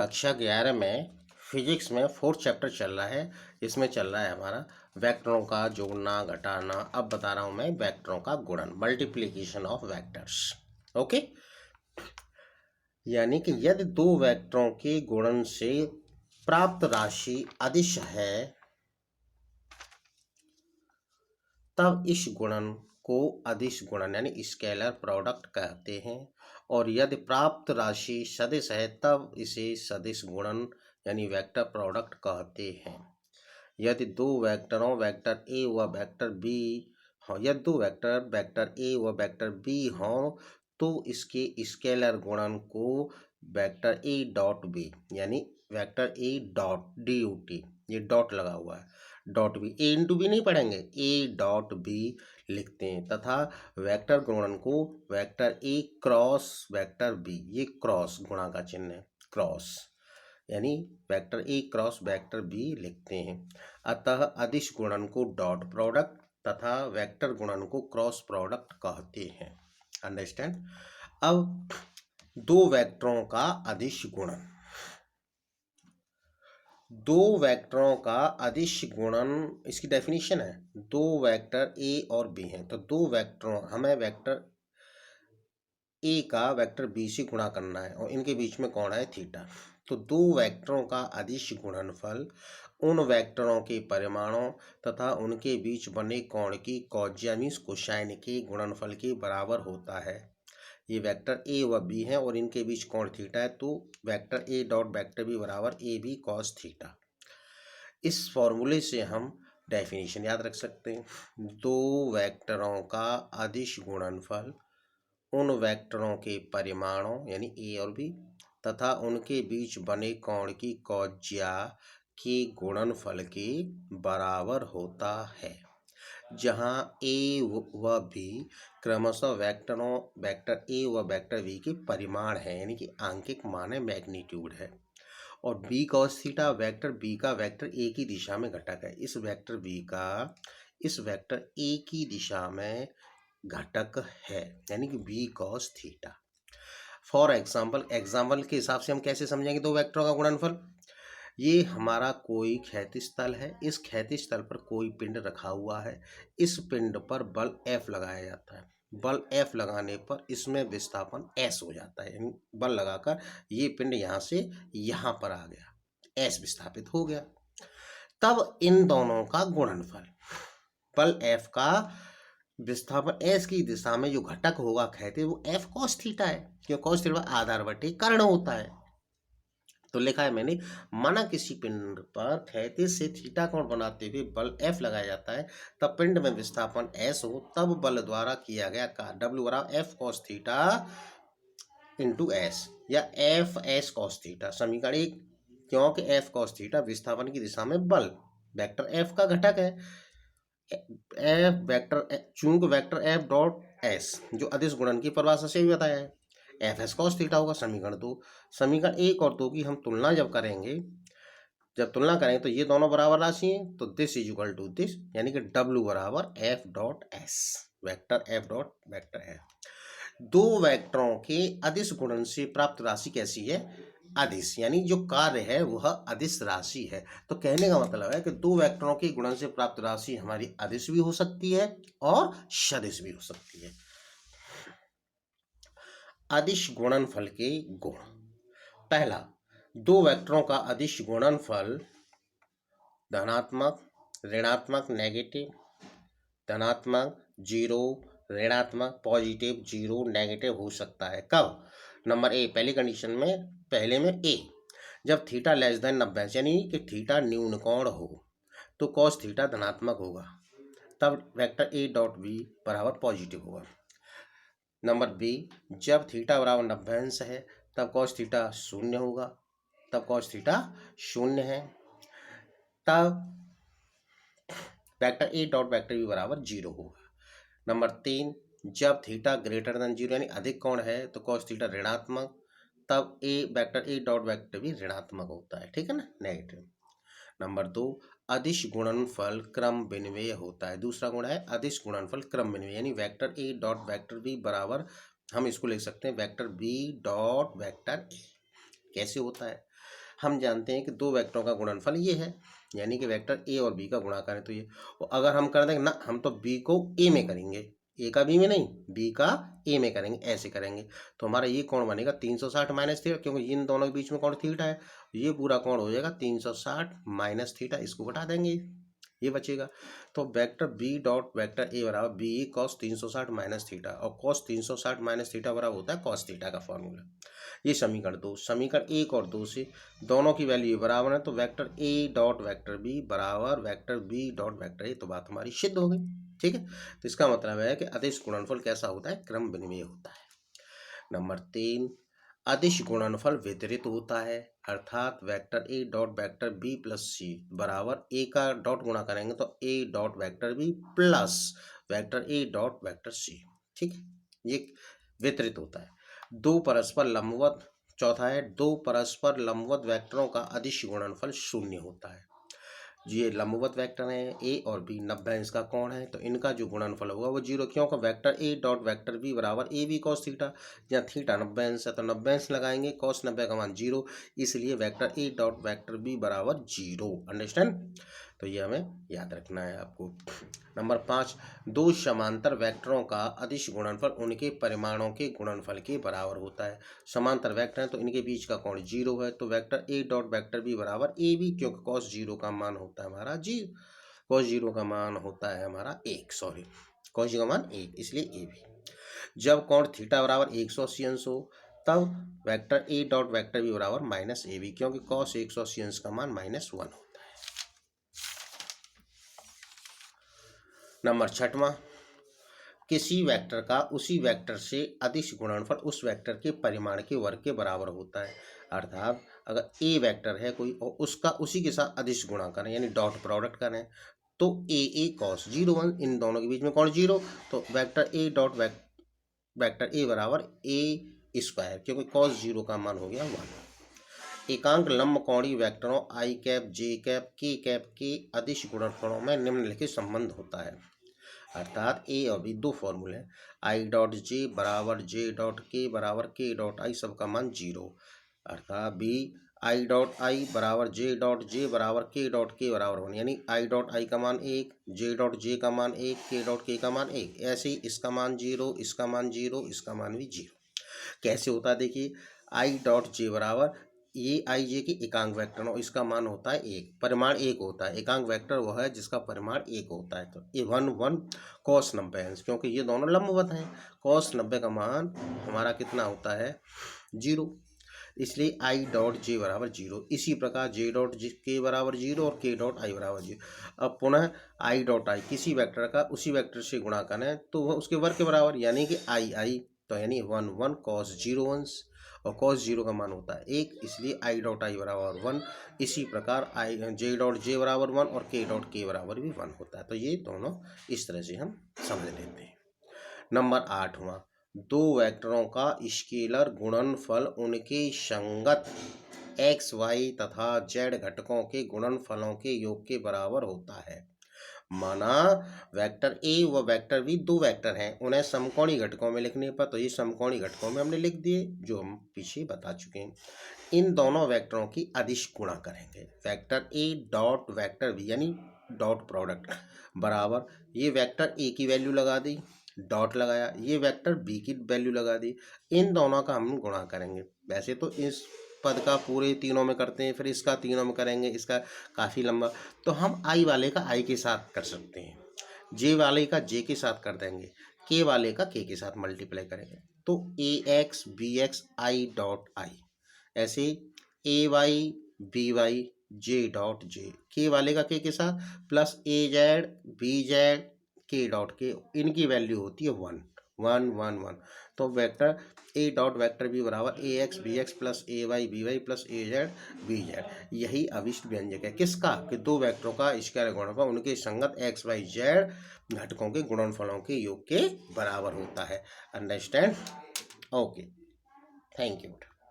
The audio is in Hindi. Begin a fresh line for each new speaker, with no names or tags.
कक्षा 11 में फिजिक्स में फोर्थ चैप्टर चल रहा है। इसमें चल रहा है हमारा वेक्टरों का जोड़ना घटाना। अब बता रहा हूं मैं वेक्टरों का गुणन, मल्टीप्लिकेशन ऑफ वेक्टर्स। ओके, यानी कि यदि दो वेक्टरों के गुणन से प्राप्त राशि अदिश है तब इस गुणन को अदिश गुणन यानी स्केलर प्रोडक्ट कहते हैं, और यदि प्राप्त राशि सदिश है तब इसे सदिश गुणन यानी वेक्टर प्रोडक्ट कहते हैं। यदि दो वेक्टरों वेक्टर ए व वेक्टर बी यदि दो वेक्टर ए व वेक्टर बी हों तो इसके स्केलर गुणन को वेक्टर ए डॉट बी यानी vector A dot D U T, ये डॉट लगा हुआ है, डॉट बी, ए इंटू बी नहीं पढ़ेंगे, ए डॉट बी लिखते हैं, तथा वेक्टर गुणन को vector A cross vector B, ये क्रॉस गुणा का चिन्ह है, क्रॉस यानी vector A cross vector B लिखते हैं। अतः अदिश गुणन को डॉट प्रोडक्ट तथा वेक्टर गुणन को क्रॉस प्रोडक्ट कहते हैं। अंडरस्टैंड। अब दो वेक्टरों का अदिश गुणन, दो वेक्टरों का अदिश गुणन, इसकी डेफिनेशन है, दो वेक्टर ए और बी हैं तो दो वेक्टरों, हमें वेक्टर ए का वेक्टर बी से गुणा करना है और इनके बीच में कोण है थीटा। तो दो वेक्टरों का अदिश गुणनफल उन वेक्टरों के परिमाणों तथा उनके बीच बने कोण की कॉज्या मीन्स कोसाइन के गुणनफल के बराबर होता है। ये वेक्टर ए व बी हैं और इनके बीच कोण थीटा है, तो vector A dot vector B बराबर ए बी कॉस थीटा। इस फॉर्मूले से हम डेफिनेशन याद रख सकते हैं। दो वेक्टरों का अदिश गुणनफल उन वेक्टरों के परिमाणों यानी ए और बी तथा उनके बीच बने कोण की कॉज्या के गुणनफल के बराबर होता है, जहां ए व बी क्रमशः वेक्टर ए व वेक्टर बी के परिमाण है यानी कि आंकिक मान है, मैग्नीट्यूड है, और B cos theta vector B का वेक्टर ए की दिशा में घटक है। इस वेक्टर बी का इस वेक्टर ए की दिशा में घटक है यानी कि B cos theta. For example के हिसाब से हम कैसे समझेंगे दो वेक्टरों का गुणनफल। ये हमारा कोई क्षैतिज तल है, इस क्षैतिज तल पर कोई पिंड रखा हुआ है, इस पिंड पर बल F लगाया जाता है, बल F लगाने पर इसमें विस्थापन S हो जाता है, यानी बल लगाकर ये पिंड यहाँ से यहाँ पर आ गया, S विस्थापित हो गया। तब इन दोनों का गुणनफल बल F का विस्थापन S की दिशा में जो घटक होगा कहते वो F cos थीटा है, क्योंकि cos थीटा आधार बटे कर्ण होता है। तो लिखा है मैंने, माना किसी पिंड पर क्षैतिज से थीटा कोण बनाते हुए बल F लगाया जाता है, तब पिंड में विस्थापन S हो, तब बल द्वारा किया गया कार्य W बराबर F cos theta into S या F S cos थीटा। समीकरण 1, क्योंकि F cos थीटा विस्थापन की दिशा में बल वेक्टर F का घटक है, F वेक्टर चूंकि वेक्टर F डॉट S जो अदिश गुणन की परिभाषा से भी बताया है, एफ एस कॉस थीटा होगा। समीकरण 2, समीकरण 1 और 2 की हम तुलना जब तुलना करेंगे तो ये दोनों बराबर राशि हैं, तो this is equal to this, यानी कि W बराबर F dot S vector F dot vector है। दो वेक्टरों के अदिश गुणन से प्राप्त राशि कैसी है, अदिश, यानी जो कार्य है वह अदिश राशि है। तो कहने का मतलब है कि दो वेक्टरों के गुणन से प्राप्त राशि हमारी अदिश भी हो सकती है और सदिश भी हो सकती है। अदिश गुणनफल के गुण। पहला, दो वेक्टरों का अदिश गुणनफल धनात्मक, ऋणात्मक, नेगेटिव, धनात्मक, जीरो, ऋणात्मक, पॉजिटिव, जीरो, नेगेटिव हो सकता है। कब? नंबर ए, पहली कंडीशन में, पहले में ए, जब थीटा लेस देन 90 यानी कि थीटा न्यून कोण हो तो कॉस थीटा धनात्मक होगा, तब वेक्टर ए डॉट बी बराबर पॉजिटिव होगा। नंबर बी, जब थीटा बराबर 90 अंश है तब कॉस थीटा शून्य होगा, तब कॉस थीटा शून्य है, तब vector A dot vector B बराबर 0 होगा। नंबर 3, जब थीटा ग्रेटर देन 0 यानी अधिक कोण है तो कॉस थीटा ऋणात्मक, तब vector A dot vector B ऋणात्मक होता है, ठीक है ना, नेगेटिव। नंबर 2, अदिश गुणनफल क्रम विनिमेय होता है। दूसरा गुण है अदिश गुणनफल क्रम विनिमेय, यानी vector A dot vector B बराबर, हम इसको लिख सकते हैं vector B dot vector A. कैसे होता है? हम जानते हैं कि दो वेक्टरों का गुणनफल ये है, यानी कि वेक्टर ए और बी का गुणा करें तो ये। और अगर हम कर देंगे ना, हम तो बी को ए में करेंगे, ए का बी में नहीं, बी का ए में करेंगे, ऐसे करेंगे तो हमारा ये कोण बनेगा 360 माइनस थीटा, क्योंकि इन दोनों के बीच में कोण थीटा है। ये पूरा कोण हो जाएगा 360 माइनस थीटा, इसको घटा देंगे, ये बचेगा। तो vector B dot vector A बराबर बी कॉस 360 माइनस थीटा, और कॉस 360 माइनस थीटा बराबर होता है कॉस थीटा का फॉर्मूला। ये समीकरण 2। समीकरण 1 और 2 से दोनों की वैल्यू बराबर है, तो vector A dot vector B बराबर vector B dot vector A, तो बात हमारी सिद्ध हो गई। ठीक है, तो इसका मतलब है कि अदिश गुणनफल कैसा होता है, क्रम विनिमय होता है। नंबर 3, अदिश गुणनफल वितरित होता है, अर्थात vector A dot vector B plus C बराबर ए का डॉट गुणा करेंगे तो A dot vector B plus vector A dot vector C. ठीक है, ये वितरित होता है। दो परस्पर लंबवत, चौथा है दो परस्पर लंबवत वेक्टरों का अदिश गुणनफल शून्य होता है। ये लंबवत वेक्टर हैं ए और बी, 90 अंश का कोण है, तो इनका जो गुणनफल होगा वो 0, क्योंकि vector A dot vector B बराबर ए बी कॉस थीटा, जहाँ थीटा 90 अंश है तो 90 अंश लगाएंगे, कॉस 90 का मान 0, इसलिए vector A dot vector B बराबर 0। अंडरस्टैंड, तो ये हमें याद रखना है आपको। नंबर 5, दो समांतर वेक्टरों का अदिश गुणनफल उनके परिमाणों के गुणनफल के बराबर होता है। समांतर वेक्टर है तो इनके बीच का कोण 0 है, तो vector A dot vector B बराबर ए बी, क्योंकि कॉस 0 का मान होता है हमारा कॉस 0 का मान होता है हमारा 1, सॉरी कॉस 0 का मान 1, इसलिए ए बी। जब कोण थीटा बराबर 180 अंश हो तब vector A dot vector B बराबर माइनस ए बी, क्योंकि कॉस 180 अंश का मान -1 होता है। नंबर 6वां, किसी वेक्टर का उसी वेक्टर से अदिश गुणनफल उस वेक्टर के परिमाण के वर्ग के बराबर होता है। अर्थात अगर ए वेक्टर है कोई और उसका उसी के साथ अदिश गुणा करें, यानी डॉट प्रोडक्ट करें, तो ए कॉस 0 1, इन दोनों के बीच में कोण 0, तो vector A dot vector A बराबर ए स्क्वायर, क्योंकि कॉस 0 का मान हो गया 1। एकांक लंब कोणीय वेक्टरों आई कैप जे कैप के अदिश गुणनफलों में निम्नलिखित संबंध होता है। अर्थात ए और बी दो फॉर्मूले हैं, आई डॉट जे बराबर जे डॉट के बराबर के डॉट आई, सबका मान 0। अर्थात बी आई डॉट आई बराबर जे बराबर के बराबर 1, यानी आई डॉट आई का मान 1, जे डॉट जे का मान 1, के डॉट के का मान 1, ऐसे ही इसका मान 0, इसका मान 0, इसका मान भी 0। कैसे होता है देखिए, आई डॉट जे बराबर ये आई जे की एकांक वेक्टर और इसका मान होता है 1, परिमाण 1 होता है। एकांक वेक्टर वह है जिसका परिमाण 1 होता है, तो ये 1 1 कॉस 90 अंश, क्योंकि ये दोनों लंबवत हैं, कॉस 90 का मान हमारा कितना होता है 0, इसलिए आई डॉट जे बराबर 0। इसी प्रकार जे डॉट के बराबर 0 और के डॉट आई बराबर 0। अब पुनः आई डॉट आई किसी वेक्टर का उसी वेक्टर से गुणा करें तो वह उसके वर्ग के बराबर, यानी कि आई, तो यानी 1 1 कॉस 0 अंश, और कॉस 0 का मान होता है 1, इसलिए आई डॉट आई बराबर 1। इसी प्रकार आई जे डॉट जे बराबर 1 और के डॉट के बराबर भी 1 होता है। तो ये दोनों इस तरह से हम समझ लेते हैं। नंबर 8वां, दो वेक्टरों का स्केलर गुणनफल उनके संगत एक्स वाई तथा जेड घटकों के गुणनफलों के योग के बराबर होता है। माना वेक्टर ए व वेक्टर बी दो वेक्टर हैं, उन्हें समकोणी घटकों में लिखने पर, तो ये समकोणी घटकों में हमने लिख दिए जो हम पीछे बता चुके हैं। इन दोनों वेक्टरों की अदिश गुणा करेंगे, vector A dot vector B यानी डॉट प्रोडक्ट बराबर, ये वेक्टर ए की वैल्यू लगा दी, डॉट लगाया, ये वेक्टर बी की वैल्यू लगा दी, इन दोनों का हम गुणा करेंगे। वैसे तो इस पद का पूरे तीनों में करते हैं, फिर इसका तीनों में करेंगे, इसका काफ़ी लंबा, तो हम आई वाले का आई के साथ कर सकते हैं, जे वाले का जे के साथ कर देंगे, के वाले का के साथ मल्टीप्लाई करेंगे, तो A x B X I dot I, ऐसे A Y B Y J dot J, K वाले का के साथ plus A Z B Z K dot K, इनकी वैल्यू होती है 1 1 1 1, तो vector A dot vector B बराबर A x B x plus A Y B y plus A Z B z, यही अभिष्ट व्यंजक है किसका, कि दो वेक्टरों का स्केलर गुणनफल उनके संगत एक्स वाई जेड घटकों के गुणनफलों के योग के बराबर होता है। Understand, okay, thank you.